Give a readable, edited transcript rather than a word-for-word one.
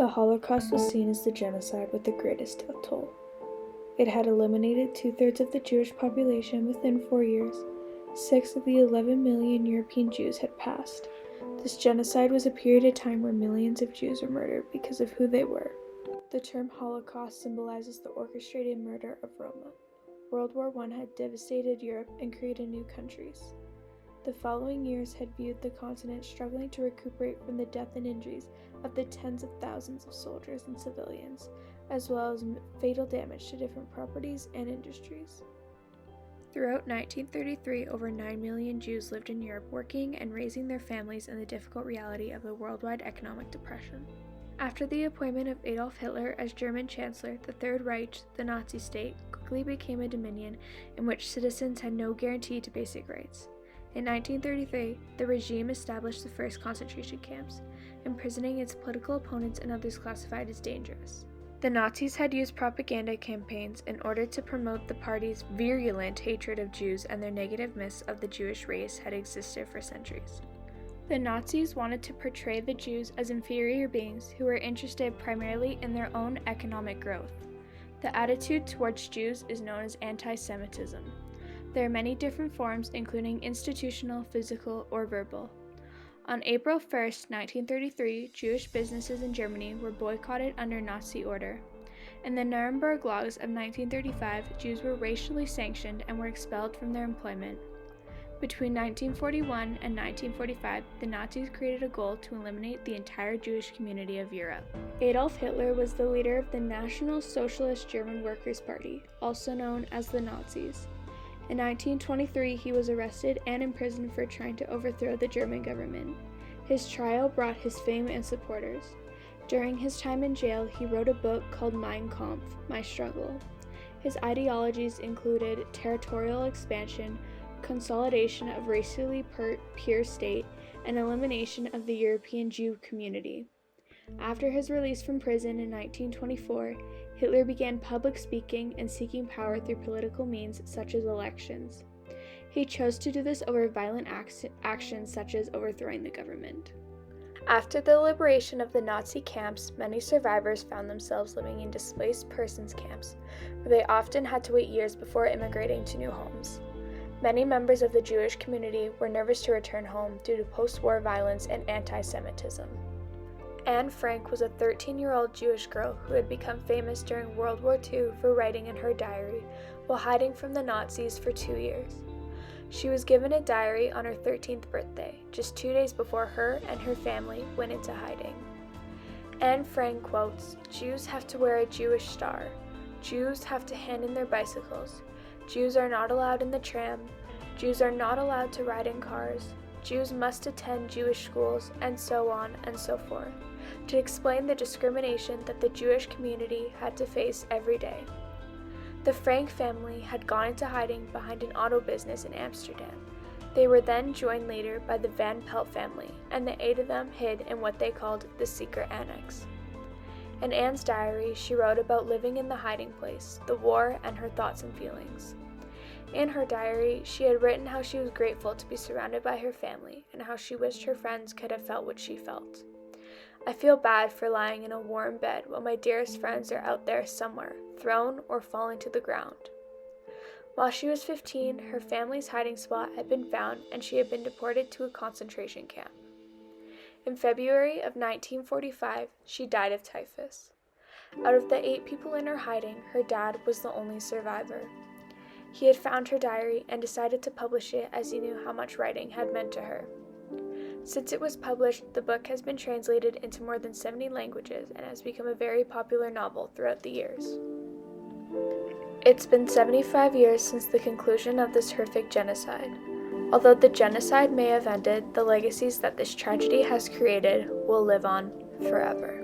The Holocaust was seen as the genocide with the greatest death toll. It had eliminated 2/3 of the Jewish population within 4 years. 6 of the 11 million European Jews had passed. This genocide was a period of time where millions of Jews were murdered because of who they were. The term Holocaust symbolizes the orchestrated murder of Roma. World War I had devastated Europe and created new countries. The following years had viewed the continent struggling to recuperate from the death and injuries of the tens of thousands of soldiers and civilians, as well as fatal damage to different properties and industries. Throughout 1933, over 9 million Jews lived in Europe, working and raising their families in the difficult reality of the worldwide economic depression. After the appointment of Adolf Hitler as German Chancellor, the Third Reich, the Nazi state, quickly became a dominion in which citizens had no guarantee to basic rights. In 1933, the regime established the first concentration camps, imprisoning its political opponents and others classified as dangerous. The Nazis had used propaganda campaigns in order to promote the party's virulent hatred of Jews, and their negative myths of the Jewish race had existed for centuries. The Nazis wanted to portray the Jews as inferior beings who were interested primarily in their own economic growth. The attitude towards Jews is known as anti-Semitism. There are many different forms, including institutional, physical, or verbal. On April 1, 1933, Jewish businesses in Germany were boycotted under Nazi order. In the Nuremberg Laws of 1935, Jews were racially sanctioned and were expelled from their employment. Between 1941 and 1945, the Nazis created a goal to eliminate the entire Jewish community of Europe. Adolf Hitler was the leader of the National Socialist German Workers' Party, also known as the Nazis. In 1923, he was arrested and imprisoned for trying to overthrow the German government. His trial brought his fame and supporters. During his time in jail, he wrote a book called Mein Kampf, My Struggle. His ideologies included territorial expansion, consolidation of racially pure state, and elimination of the European Jew community. After his release from prison in 1924, Hitler began public speaking and seeking power through political means such as elections. He chose to do this over violent actions such as overthrowing the government. After the liberation of the Nazi camps, many survivors found themselves living in displaced persons camps, where they often had to wait years before immigrating to new homes. Many members of the Jewish community were nervous to return home due to post-war violence and anti-Semitism. Anne Frank was a 13-year-old Jewish girl who had become famous during World War II for writing in her diary while hiding from the Nazis for 2 years. She was given a diary on her 13th birthday, just 2 days before her and her family went into hiding. Anne Frank quotes, "Jews have to wear a Jewish star. Jews have to hand in their bicycles. Jews are not allowed in the tram. Jews are not allowed to ride in cars. Jews must attend Jewish schools," and so on and so forth, to explain the discrimination that the Jewish community had to face every day. The Frank family had gone into hiding behind an auto business in Amsterdam. They were then joined later by the Van Pelt family, and the 8 of them hid in what they called the secret annex. In Anne's diary, she wrote about living in the hiding place, the war, and her thoughts and feelings. In her diary, she had written how she was grateful to be surrounded by her family and how she wished her friends could have felt what she felt. "I feel bad for lying in a warm bed while my dearest friends are out there somewhere, thrown or falling to the ground." While she was 15, her family's hiding spot had been found and she had been deported to a concentration camp. In February of 1945, she died of typhus. Out of the 8 people in her hiding, her dad was the only survivor. He had found her diary and decided to publish it as he knew how much writing had meant to her. Since it was published, the book has been translated into more than 70 languages and has become a very popular novel throughout the years. It's been 75 years since the conclusion of this horrific genocide. Although the genocide may have ended, the legacies that this tragedy has created will live on forever.